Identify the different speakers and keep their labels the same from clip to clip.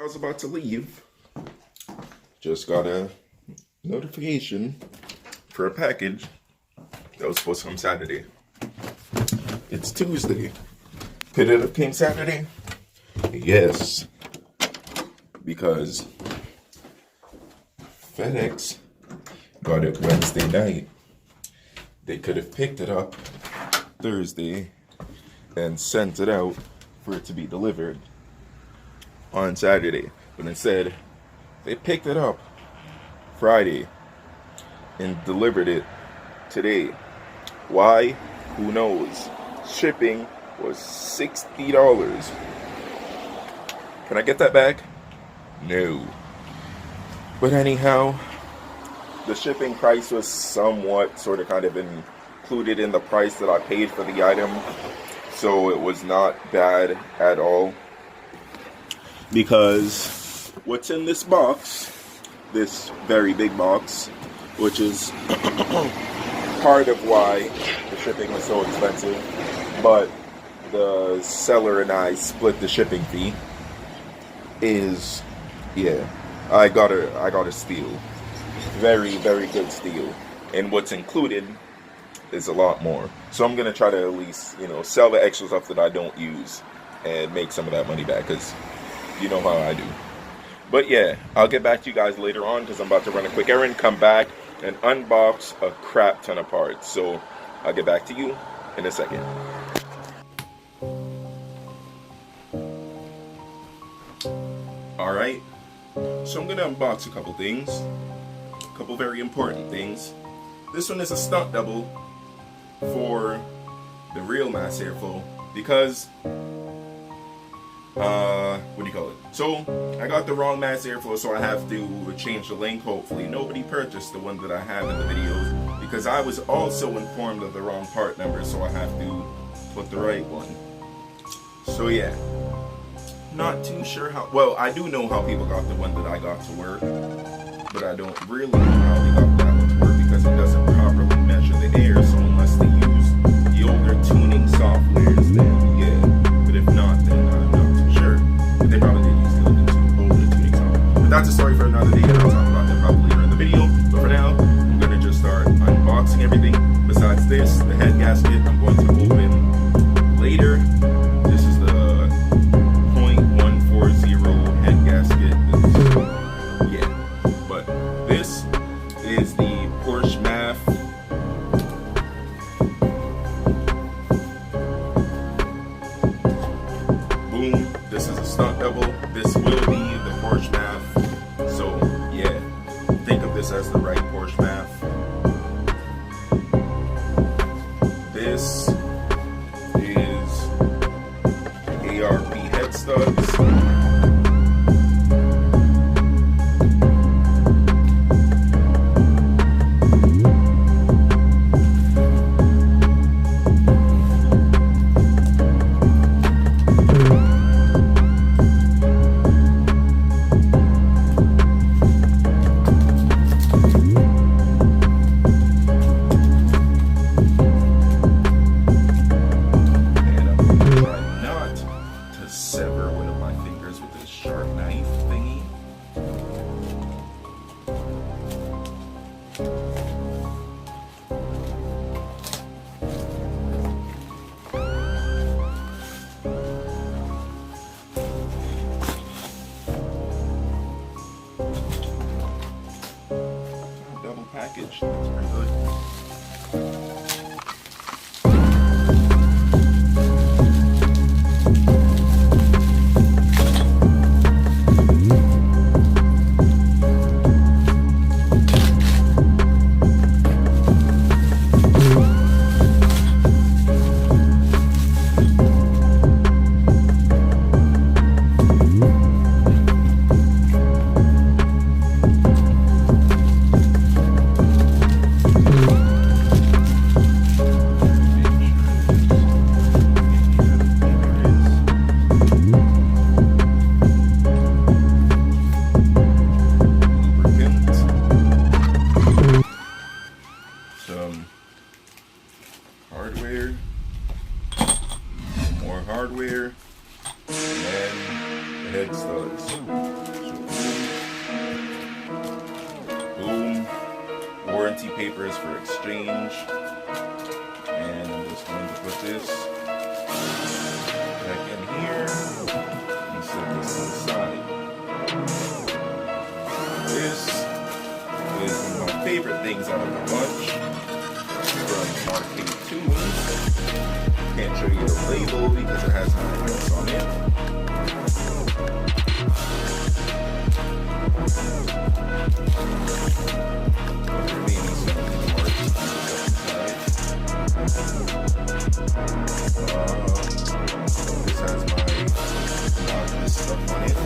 Speaker 1: I was about to leave, just got a notification for a package that was supposed to come Saturday. It's Tuesday. Could it have came Saturday? Yes. Because FedEx got it Wednesday night. They could have picked it up Thursday and sent it out for it to be delivered on Saturday. But instead, they picked it up Friday and delivered it today. Why? Who knows? Shipping was $60. Can I get that back? No. But anyhow, the shipping price was somewhat kind of included in the price that I paid for the item. So it was not bad at all. Because what's in this box, this very big box, which is part of why the shipping was so expensive, but the seller and I split the shipping fee, is, yeah, I got a steal. Very, very good steal. And what's included is a lot more. So I'm going to try to at least, sell the extra stuff that I don't use and make some of that money back, because you know how I do. But yeah, I'll get back to you guys later on because I'm about to run a quick errand, come back, and unbox a crap ton of parts. So I'll get back to you in a second. Alright, so I'm going to unbox a couple things. A couple very important things. This one is a stunt double for the real mass airflow because what do you call it? So I got the wrong mass airflow, so I have to change the link. Hopefully nobody purchased the one that I have in the videos, because I was also informed of the wrong part number, so I have to put the right one. So yeah, not too sure how, well, I do know how people got the one that I got to work, but I don't really know how they got that one to work because it doesn't properly measure the air. So unless they use the older tuning softwares, then yeah, but if not, then I'm not too sure. But they probably did use the older tuning software. But that's a story for another day, and I'll talk about that probably later in the video. But for now, I'm going to just start unboxing everything. Besides this, the head gasket I'm going to open later. This is the .140 head gasket. Yeah, but this is the Porsche MAF. Boom, this is a stunt double. This will be the Porsche MAF. So yeah, think of this as the right Porsche MAF. This is Arp Headstuds. Package. That's pretty good. papers for exchange. And I'm just going to put this back in here and set this to the side. This is one of my favorite things out of the bunch from RK2s. Can't show you the label because it has no address on it. This has my this stuff on it.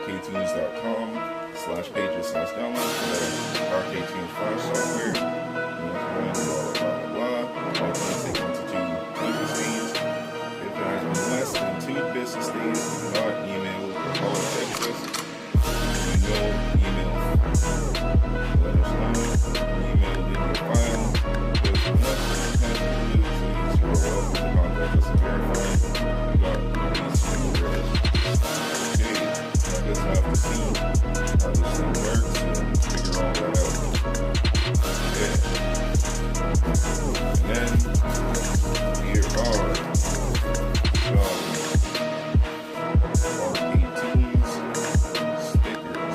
Speaker 1: RKtunes.com/pages/download for the RKtunes Flash software. Take 1 to 2 business days. If it has been less than 2 business days, do not email or call or text us. Email. Let us know. Email in your file. There's enough content to do, so you're welcome to contact us and verify. We got these fingers. Okay, I guess I have to see how this thing works and figure all that out. Okay. And then here are RKtunes stickers.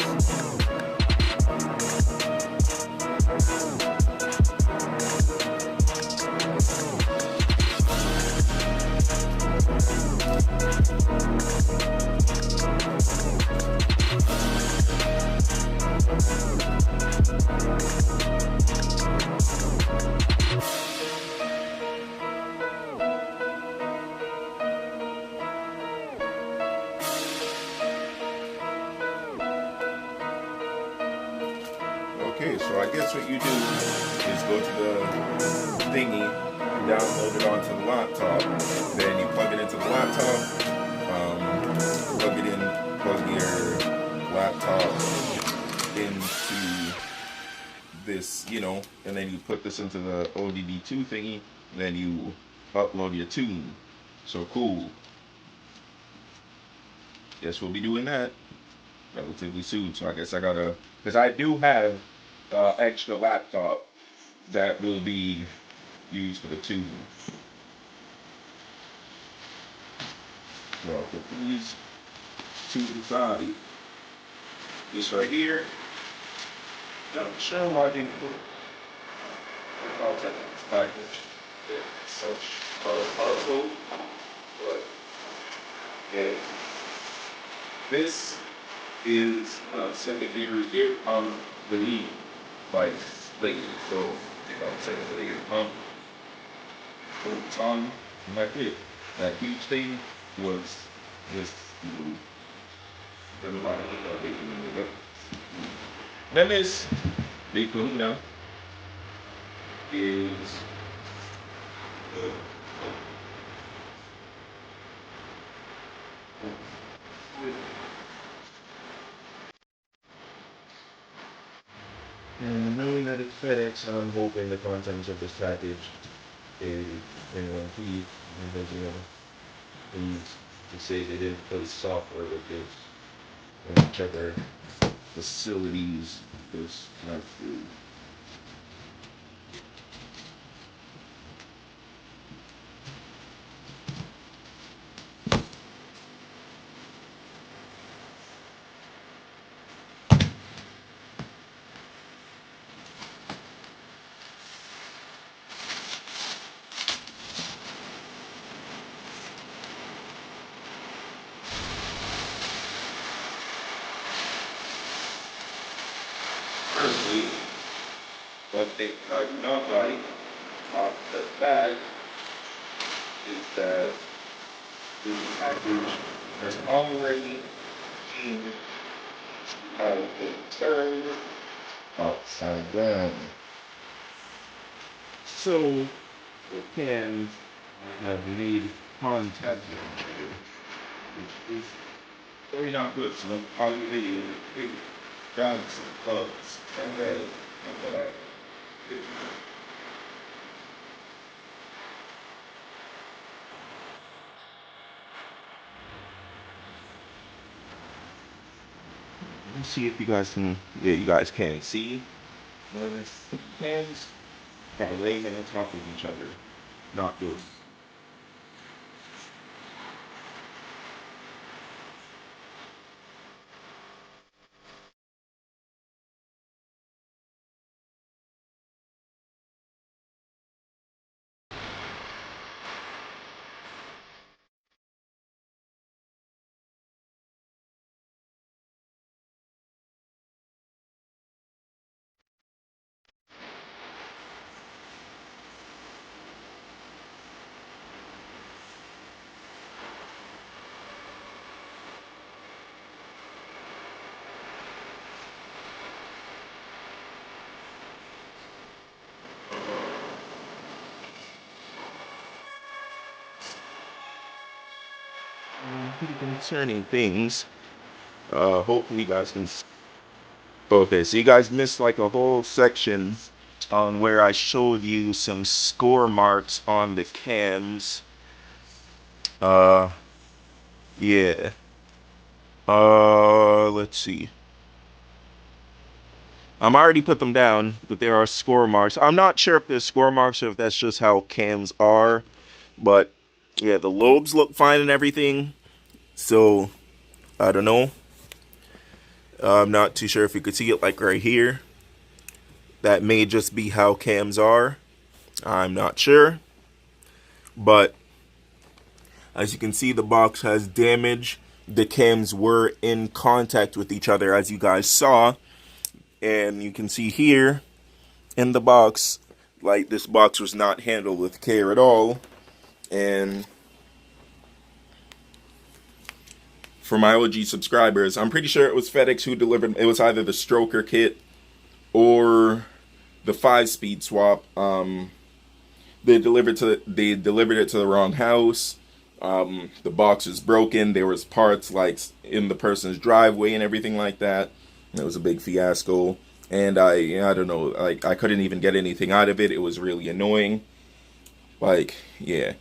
Speaker 1: Okay, so I guess what you do is go to the thingy, download it onto the laptop, then you plug it into the laptop, plug your laptop into this, and then you put this into the ODD2 thingy, and then you upload your tune. So cool. Guess we'll be doing that relatively soon. So I guess I gotta, because I do have extra laptop that will be used for the tune. So I'll put these to the side. This right here. Not sure why I didn't put it. I'll take this package. It's such colorful, but yeah. This is secondary gear on the knee, like lately. So if I'm secondary gear pump, put it on, and that's it. That huge thing was this. Then this big kahuna is and knowing that it's Fedex, I'm hoping the contents of this package is, please, please, to say they didn't play software with this. And check our facilities, this not food. Firstly, what they are not like off the bat is that this package has already been turned upside down. So the cans have made contact with each other, which is very not good. So all you need is a big grab some plugs and then let's see if you guys can, yeah, you guys can see. Notice the cans are laying on top of each other. Not good. Pretty concerning things. Hopefully you guys can. Okay, so you guys missed like a whole section on where I showed you some score marks on the cans. Uh, yeah. Let's see. I'm already put them down, but there are score marks. I'm not sure if there's score marks or if that's just how cams are, but yeah, the lobes look fine and everything. So I don't know. I'm not too sure if you could see it like right here. That may just be how cams are. I'm not sure. But as you can see, the box has damage. The cams were in contact with each other, as you guys saw. And you can see here in the box, like this box was not handled with care at all. And for my OG subscribers, I'm pretty sure it was Fedex who delivered. It was either the stroker kit or the 5-speed swap. They delivered it to the wrong house. The box was broken. There was parts like in the person's driveway and everything like that. It was a big fiasco, and I don't know, like I couldn't even get anything out of it. It was really annoying. Like, yeah.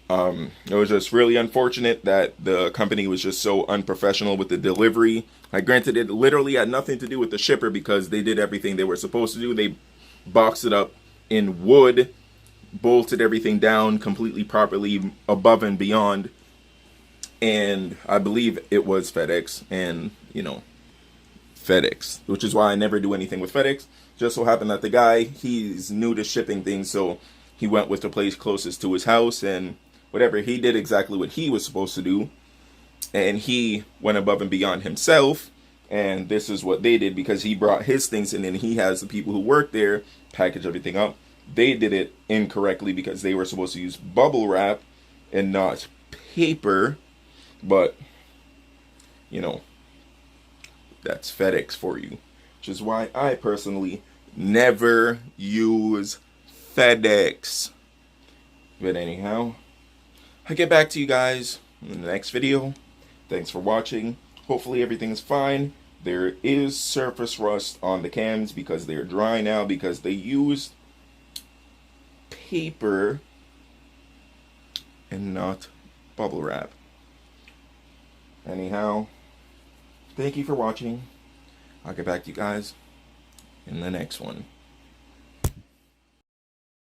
Speaker 1: It was just really unfortunate that the company was just so unprofessional with the delivery. Like, granted, it literally had nothing to do with the shipper because they did everything they were supposed to do. They boxed it up in wood, bolted everything down completely properly above and beyond. And I believe it was FedEx and, FedEx, which is why I never do anything with FedEx. Just so happened that the guy, he's new to shipping things, so he went with the place closest to his house, and whatever, he did exactly what he was supposed to do, and he went above and beyond himself, and this is what they did because he brought his things in, and he has the people who work there package everything up. They did it incorrectly because they were supposed to use bubble wrap and not paper, but, that's FedEx for you, which is why I personally never use FedEx. But anyhow, I'll get back to you guys in the next video. Thanks for watching. Hopefully everything is fine. There is surface rust on the cans because they're dry now because they used paper and not bubble wrap. Anyhow, thank you for watching. I'll get back to you guys in the next one.